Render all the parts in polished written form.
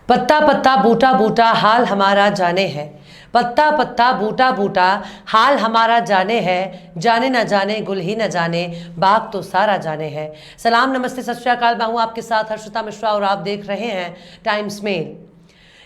पत्ता पत्ता बूटा बूटा हाल हमारा जाने है। पत्ता पत्ता बूटा बूटा हाल हमारा जाने है। जाने न जाने गुल ही न जाने बाग तो सारा जाने है। सलाम नमस्ते सत श्री अकाल। मैं हूं आपके साथ हर्षिता मिश्रा और आप देख रहे हैं टाइम्स मेल।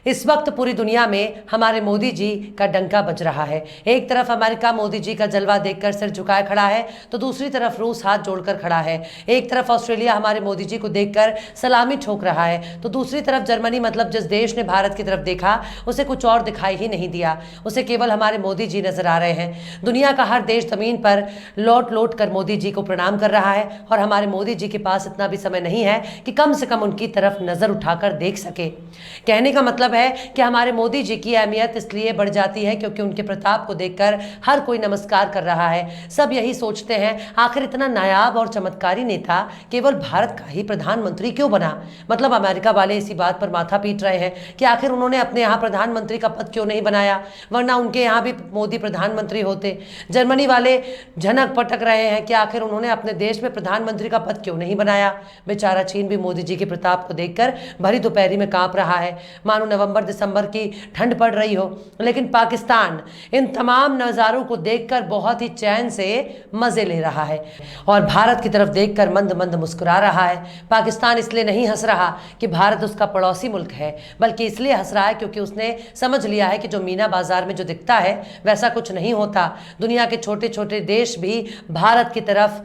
इस वक्त पूरी दुनिया में हमारे मोदी जी का डंका बज रहा है। एक तरफ अमेरिका मोदी जी का जलवा देखकर सिर झुकाए खड़ा है तो दूसरी तरफ रूस हाथ जोड़कर खड़ा है। एक तरफ ऑस्ट्रेलिया हमारे मोदी जी को देखकर सलामी ठोक रहा है तो दूसरी तरफ जर्मनी, मतलब जिस देश ने भारत की तरफ देखा उसे कुछ और दिखाई ही नहीं दिया, उसे केवल हमारे मोदी जी नजर आ रहे हैं। दुनिया का हर देश जमीन पर लौट लौट कर मोदी जी को प्रणाम कर रहा है और हमारे मोदी जी के पास इतना भी समय नहीं है कि कम से कम उनकी तरफ नजर उठाकर देख सके। कहने का मतलब है कि हमारे मोदी जी की अहमियत इसलिए बढ़ जाती है क्योंकि उनके प्रताप को देखकर हर कोई नमस्कार कर रहा है। सब यही सोचते हैं आखिर इतना नायाब और चमत्कारी नेता केवल भारत का ही प्रधानमंत्री क्यों बना। मतलब अमेरिका वाले इसी बात पर माथा पीट रहे हैं कि आखिर उन्होंने अपने यहाँ प्रधानमंत्री का पद क्यों नहीं बनाया, वरना उनके यहाँ भी मोदी प्रधानमंत्री होते। जर्मनी वाले झनक पटक रहे हैं कि आखिर उन्होंने अपने देश में प्रधानमंत्री का पद क्यों नहीं बनाया। बेचारा चीन भी मोदी जी के प्रताप को देखकर भरी दोपहरी में कांप रहा है, मानो नवंबर दिसंबर की ठंड पड़ रही हो। लेकिन पाकिस्तान इन तमाम नज़ारों को देखकर बहुत ही चैन से मजे ले रहा है और भारत की तरफ देखकर मंद मंद मुस्कुरा रहा है। पाकिस्तान इसलिए नहीं हंस रहा कि भारत उसका पड़ोसी मुल्क है, बल्कि इसलिए हंस रहा है क्योंकि उसने समझ लिया है कि जो मीना बाजार में जो दिखता है वैसा कुछ नहीं होता। दुनिया के छोटे छोटे देश भी भारत की तरफ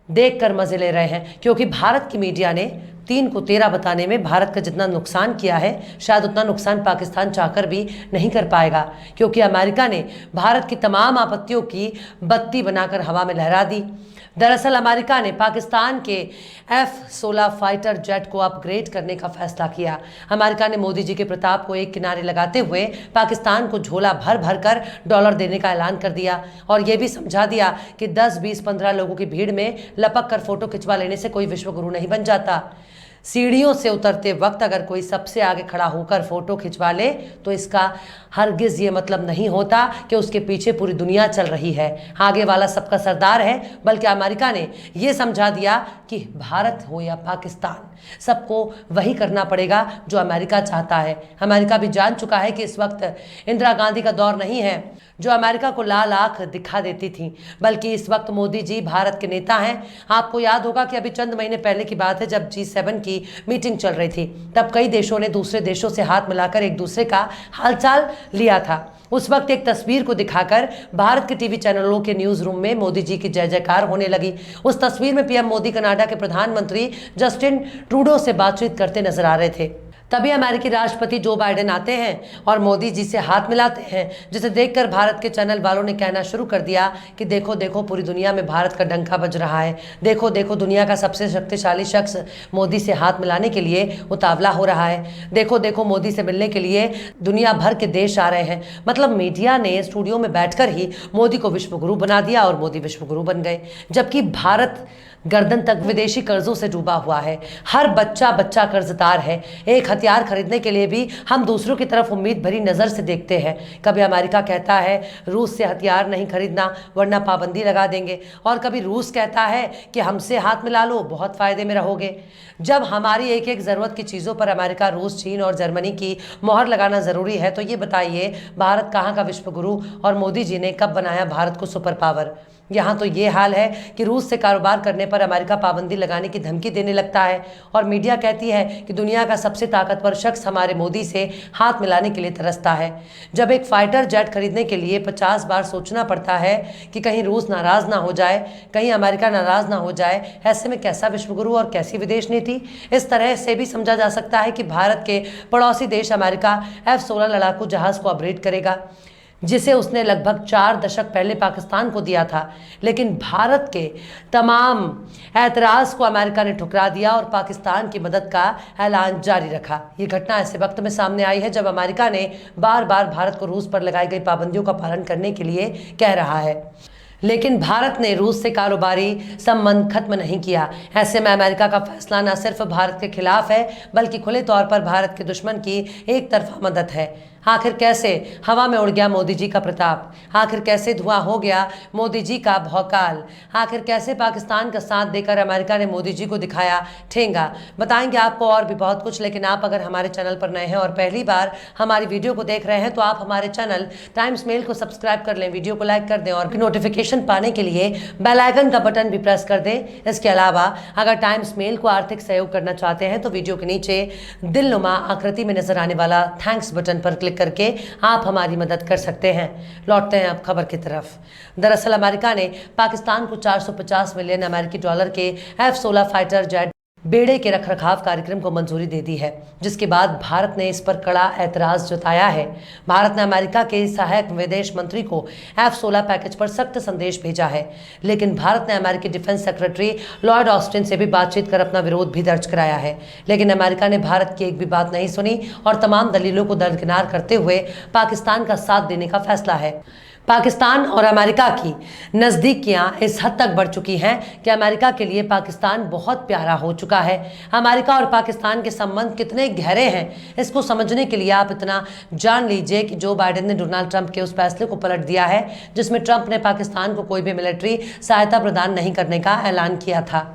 देखकर मजे ले रहे हैं, क्योंकि भारत की मीडिया ने 3 को 13 बताने में भारत का जितना नुकसान किया है शायद उतना नुकसान पाकिस्तान चाहकर भी नहीं कर पाएगा, क्योंकि अमेरिका ने भारत की तमाम आपत्तियों की बत्ती बनाकर हवा में लहरा दी। दरअसल अमेरिका ने पाकिस्तान के F-16 फाइटर जेट को अपग्रेड करने का फैसला किया। अमेरिका ने मोदी जी के प्रताप को एक किनारे लगाते हुए पाकिस्तान को झोला भर भर कर डॉलर देने का ऐलान कर दिया और यह भी समझा दिया कि 10, 20, 15 लोगों की भीड़ में लपक कर फोटो खिंचवा लेने से कोई विश्वगुरु नहीं बन जाता। सीढ़ियों से उतरते वक्त अगर कोई सबसे आगे खड़ा होकर फोटो खिंचवा ले तो इसका हरगिज ये मतलब नहीं होता कि उसके पीछे पूरी दुनिया चल रही है, आगे वाला सबका सरदार है। बल्कि अमेरिका ने ये समझा दिया कि भारत हो या पाकिस्तान, सबको वही करना पड़ेगा जो अमेरिका चाहता है। अमेरिका भी जान चुका है कि इस वक्त इंदिरा गांधी का दौर नहीं है जो अमेरिका को लाल आंख दिखा देती थी, बल्कि इस वक्त मोदी जी भारत के नेता हैं। आपको याद होगा कि अभी चंद महीने पहले की बात है जब G7 की मीटिंग चल रही थी, तब कई देशों ने दूसरे देशों से हाथ मिलाकर एक दूसरे का हालचाल लिया था। उस वक्त एक तस्वीर को दिखाकर भारत के टीवी चैनलों के न्यूज रूम में मोदी जी की जय जयकार होने लगी। उस तस्वीर में पीएम मोदी कनाडा के प्रधानमंत्री जस्टिन ट्रूडो से बातचीत करते नजर आ रहे थे। तभी अमेरिकी राष्ट्रपति जो बाइडेन आते हैं और मोदी जी से हाथ मिलाते हैं, जिसे देखकर भारत के चैनल वालों ने कहना शुरू कर दिया कि देखो देखो पूरी दुनिया में भारत का डंका बज रहा है, देखो देखो दुनिया का सबसे शक्तिशाली शख्स मोदी से हाथ मिलाने के लिए उतावला हो रहा है, देखो देखो मोदी से मिलने के लिए दुनिया भर के देश आ रहे हैं। मतलब मीडिया ने स्टूडियो में बैठकर ही मोदी को विश्वगुरु बना दिया और मोदी विश्वगुरु बन गए, जबकि भारत गर्दन तक विदेशी कर्जों से डूबा हुआ है। हर बच्चा बच्चा कर्जदार है। एक हथियार खरीदने के लिए भी हम दूसरों की तरफ उम्मीद भरी नज़र से देखते हैं। कभी अमेरिका कहता है रूस से हथियार नहीं खरीदना वरना पाबंदी लगा देंगे, और कभी रूस कहता है कि हमसे हाथ मिला लो बहुत फ़ायदे में रहोगे। जब हमारी एक एक ज़रूरत की चीज़ों पर अमेरिका, रूस, चीन और जर्मनी की मोहर लगाना ज़रूरी है तो ये बताइए भारत कहाँ का विश्वगुरु और मोदी जी ने कब बनाया भारत को सुपर पावर। यहाँ तो ये हाल है कि रूस से कारोबार करने पर अमेरिका पाबंदी लगाने की धमकी देने लगता है और मीडिया कहती है कि दुनिया का सबसे ताकतवर शख्स हमारे मोदी से हाथ मिलाने के लिए तरसता है। जब एक फाइटर जेट खरीदने के लिए 50 बार सोचना पड़ता है कि कहीं रूस नाराज़ ना हो जाए, कहीं अमेरिका नाराज़ ना हो जाए, ऐसे में कैसा विश्वगुरु और कैसी विदेश नीति। इस तरह से भी समझा जा सकता है कि भारत के पड़ोसी देश अमेरिका F-16 लड़ाकू जहाज़ को अपग्रेड करेगा, जिसे उसने लगभग 4 दशक पहले पाकिस्तान को दिया था। लेकिन भारत के तमाम ऐतराज़ को अमेरिका ने ठुकरा दिया और पाकिस्तान की मदद का ऐलान जारी रखा। ये घटना ऐसे वक्त में सामने आई है जब अमेरिका ने बार बार भारत को रूस पर लगाई गई पाबंदियों का पालन करने के लिए कह रहा है, लेकिन भारत ने रूस से कारोबारी संबंध खत्म नहीं किया। ऐसे में अमेरिका का फैसला न सिर्फ भारत के खिलाफ है बल्कि खुले तौर पर भारत के दुश्मन की एक तरफा मदद है। आखिर कैसे हवा में उड़ गया मोदी जी का प्रताप, आखिर कैसे धुआं हो गया मोदी जी का भौकाल, आखिर कैसे पाकिस्तान का साथ देकर अमेरिका ने मोदी जी को दिखाया ठेंगा। बताएंगे आपको और भी बहुत कुछ, लेकिन आप अगर हमारे चैनल पर नए हैं और पहली बार हमारी वीडियो को देख रहे हैं तो आप हमारे चैनल टाइम्स मेल को सब्सक्राइब कर लें, वीडियो को लाइक कर दें और नोटिफिकेशन पाने के लिए बेल आइकन का बटन भी प्रेस कर दें। इसके अलावा अगर टाइम्स मेल को आर्थिक सहयोग करना चाहते हैं तो वीडियो के नीचे दिलनुमा आकृति में नजर आने वाला थैंक्स बटन पर क्लिक करके आप हमारी मदद कर सकते हैं। लौटते हैं अब खबर की तरफ। दरअसल अमेरिका ने पाकिस्तान को 450 मिलियन अमेरिकी डॉलर के F-16 फाइटर जेट बेड़े के रखरखाव कार्यक्रम को मंजूरी दे दी है, जिसके बाद भारत ने इस पर कड़ा ऐतराज जताया है। भारत ने अमेरिका के सहायक विदेश मंत्री को F-16 पैकेज पर सख्त संदेश भेजा है, लेकिन भारत ने अमेरिकी डिफेंस सेक्रेटरी लॉयड ऑस्टिन से भी बातचीत कर अपना विरोध भी दर्ज कराया है। लेकिन अमेरिका ने भारत की एक भी बात नहीं सुनी और तमाम दलीलों को दरकिनार करते हुए पाकिस्तान का साथ देने का फैसला है। पाकिस्तान और अमेरिका की नज़दीकियां इस हद तक बढ़ चुकी हैं कि अमेरिका के लिए पाकिस्तान बहुत प्यारा हो चुका है। अमेरिका और पाकिस्तान के संबंध कितने गहरे हैं, इसको समझने के लिए आप इतना जान लीजिए कि जो बाइडेन ने डोनाल्ड ट्रंप के उस फैसले को पलट दिया है जिसमें ट्रंप ने पाकिस्तान को कोई भी मिलिट्री सहायता प्रदान नहीं करने का ऐलान किया था।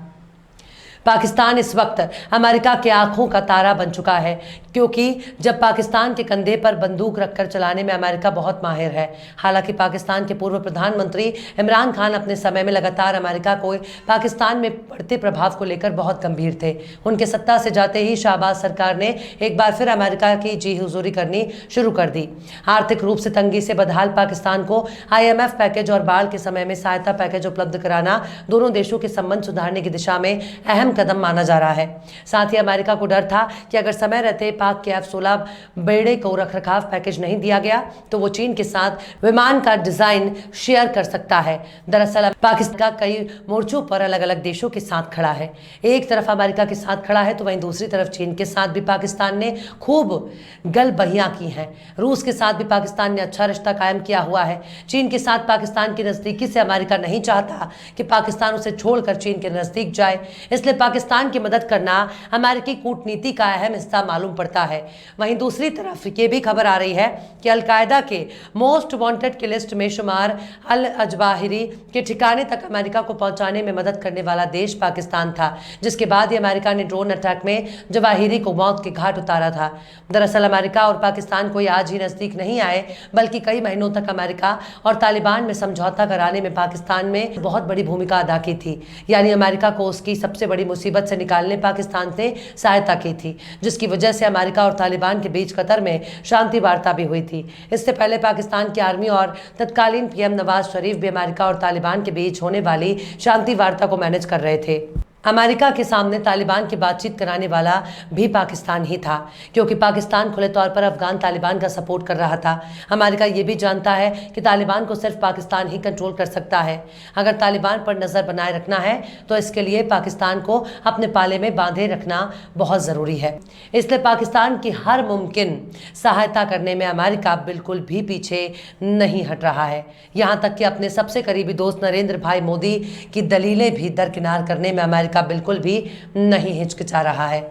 पाकिस्तान इस वक्त अमेरिका के आंखों का तारा बन चुका है, क्योंकि जब पाकिस्तान के कंधे पर बंदूक रखकर चलाने में अमेरिका बहुत माहिर है। हालांकि पाकिस्तान के पूर्व प्रधानमंत्री इमरान खान अपने समय में लगातार अमेरिका को पाकिस्तान में बढ़ते प्रभाव को लेकर बहुत गंभीर थे। उनके सत्ता से जाते ही शहबाज सरकार ने एक बार फिर अमेरिका की जी हुजूरी करनी शुरू कर दी। आर्थिक रूप से तंगी से बदहाल पाकिस्तान को IMF पैकेज और बाढ़ के समय में सहायता पैकेज उपलब्ध कराना दोनों देशों के संबंध सुधारने की दिशा में अहम कदम माना जा रहा है। साथ ही अमेरिका को डर था कि अगर समय रहते पाक के F-16 बेड़े को रखरखाव पैकेज नहीं दिया गया तो वो चीन के साथ विमान का डिजाइन शेयर कर सकता है। दरअसल पाकिस्तान का कई मोर्चों पर अलग अलग देशों के साथ खड़ा है। एक तरफ अमेरिका के साथ खड़ा है तो वहीं दूसरी तरफ चीन के साथ भी पाकिस्तान ने खूब गलबहियां की हैं। रूस के साथ भी पाकिस्तान ने अच्छा रिश्ता कायम किया हुआ है। चीन के साथ पाकिस्तान की नजदीकी से अमेरिका नहीं चाहता कि पाकिस्तान उसे छोड़कर चीन के नजदीक जाए, इसलिए पाकिस्तान की मदद करना अमेरिकी कूटनीति का अहम हिस्सा मालूम पड़ता है। वहीं दूसरी तरफ ये भी खबर आ रही है कि अलकायदा के मोस्ट वांटेड की लिस्ट में शुमार अल अजवाहिरी के ठिकाने तक अमेरिका को पहुंचाने में मदद करने वाला देश पाकिस्तान था, जिसके बाद ही अमेरिका ने ड्रोन अटैक में जवाहिरी को मौत के घाट उतारा था। दरअसल अमेरिका और पाकिस्तान कोई आज ही नजदीक नहीं आए, बल्कि कई महीनों तक अमेरिका और तालिबान में समझौता कराने में पाकिस्तान में बहुत बड़ी भूमिका अदा की थी। यानी अमेरिका को उसकी सबसे बड़ी मुसीबत से निकालने पाकिस्तान से सहायता की थी, जिसकी वजह से अमेरिका और तालिबान के बीच कतर में शांति वार्ता भी हुई थी। इससे पहले पाकिस्तान की आर्मी और तत्कालीन PM नवाज शरीफ भी अमेरिका और तालिबान के बीच होने वाली शांति वार्ता को मैनेज कर रहे थे। अमेरिका के सामने तालिबान की बातचीत कराने वाला भी पाकिस्तान ही था, क्योंकि पाकिस्तान खुले तौर पर अफगान तालिबान का सपोर्ट कर रहा था। अमेरिका ये भी जानता है कि तालिबान को सिर्फ पाकिस्तान ही कंट्रोल कर सकता है। अगर तालिबान पर नज़र बनाए रखना है तो इसके लिए पाकिस्तान को अपने पाले में बांधे रखना बहुत ज़रूरी है। इसलिए पाकिस्तान की हर मुमकिन सहायता करने में अमेरिका बिल्कुल भी पीछे नहीं हट रहा है। यहाँ तक कि अपने सबसे करीबी दोस्त नरेंद्र भाई मोदी की दलीलें भी दरकिनार करने में अमेरिका बिल्कुल भी नहीं हिचकिचा रहा है।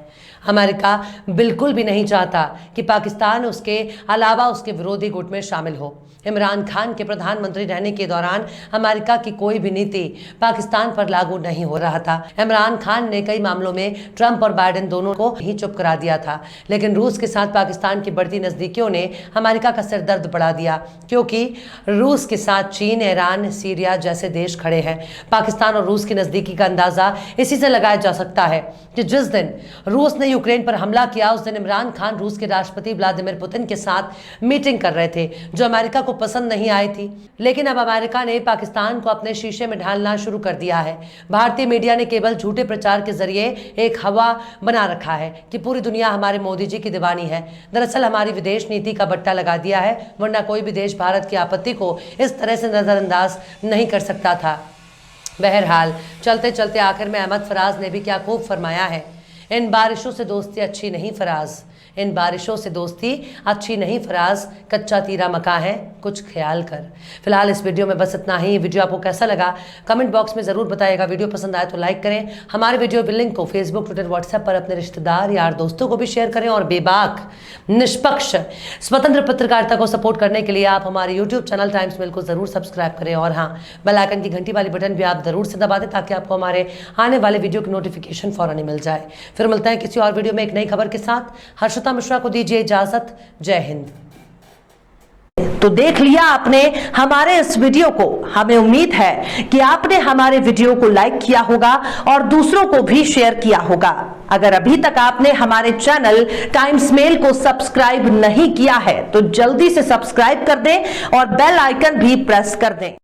अमेरिका बिल्कुल भी नहीं चाहता कि पाकिस्तान उसके अलावा उसके विरोधी गुट में शामिल हो। इमरान खान के प्रधानमंत्री रहने के दौरान अमेरिका की कोई भी नीति पाकिस्तान पर लागू नहीं हो रहा था। इमरान खान ने कई मामलों में ट्रंप और बाइडेन दोनों को ही चुप करा दिया था, लेकिन रूस के साथ पाकिस्तान की बढ़ती नज़दीकियों ने अमेरिका का सिरदर्द बढ़ा दिया, क्योंकि रूस के साथ चीन, ईरान, सीरिया जैसे देश खड़े हैं। पाकिस्तान और रूस की नज़दीकी का अंदाज़ा इसी से लगाया जा सकता है कि जिस दिन रूस ने यूक्रेन पर हमला किया उस दिन इमरान खान रूस के राष्ट्रपति व्लादिमीर पुतिन के साथ मीटिंग कर रहे थे, जो अमेरिका को पसंद नहीं आई थी। लेकिन अब अमेरिका ने पाकिस्तान को अपने शीशे में ढालना शुरू कर दिया है। भारतीय मीडिया ने केवल झूठे प्रचार के जरिए एक हवा बना रखा है कि पूरी दुनिया हमारे मोदी जी की दीवानी है। दरअसल हमारी विदेश नीति का बट्टा लगा दिया है, वरना कोई भी देश भारत की आपत्ति को इस तरह से नजरअंदाज नहीं कर सकता था। बहरहाल चलते चलते आखिर में अहमद फराज ने भी क्या खूब फरमाया है इन बारिशों से दोस्ती अच्छी नहीं फराज, इन बारिशों से दोस्ती अच्छी नहीं फराज, कच्चा तीरा मका है कुछ ख्याल कर। फिलहाल इस वीडियो में बस इतना ही। वीडियो आपको कैसा लगा कमेंट बॉक्स में ज़रूर बताइएगा। वीडियो पसंद आए तो लाइक करें। हमारे वीडियो के लिंक को फेसबुक, ट्विटर, व्हाट्सएप पर अपने रिश्तेदार यार दोस्तों को भी शेयर करें। और बेबाक, निष्पक्ष, स्वतंत्र पत्रकारिता को सपोर्ट करने के लिए आप हमारे यूट्यूब चैनल टाइम्स मेल को ज़रूर सब्सक्राइब करें। और हाँ, बेल आइकन की घंटी वाली बटन भी आप ज़रूर से दबा दें ताकि आपको हमारे आने वाले वीडियो की नोटिफिकेशन फौरन ही मिल जाए। फिर मिलते हैं किसी और वीडियो में एक नई खबर के साथ। हर्षिता मिश्रा को दीजिए इजाजत। जय हिंद। तो देख लिया आपने हमारे इस वीडियो को। हमें उम्मीद है कि आपने हमारे वीडियो को लाइक किया होगा और दूसरों को भी शेयर किया होगा। अगर अभी तक आपने हमारे चैनल टाइम्स मेल को सब्सक्राइब नहीं किया है तो जल्दी से सब्सक्राइब कर दें और बेल आइकन भी प्रेस कर दें।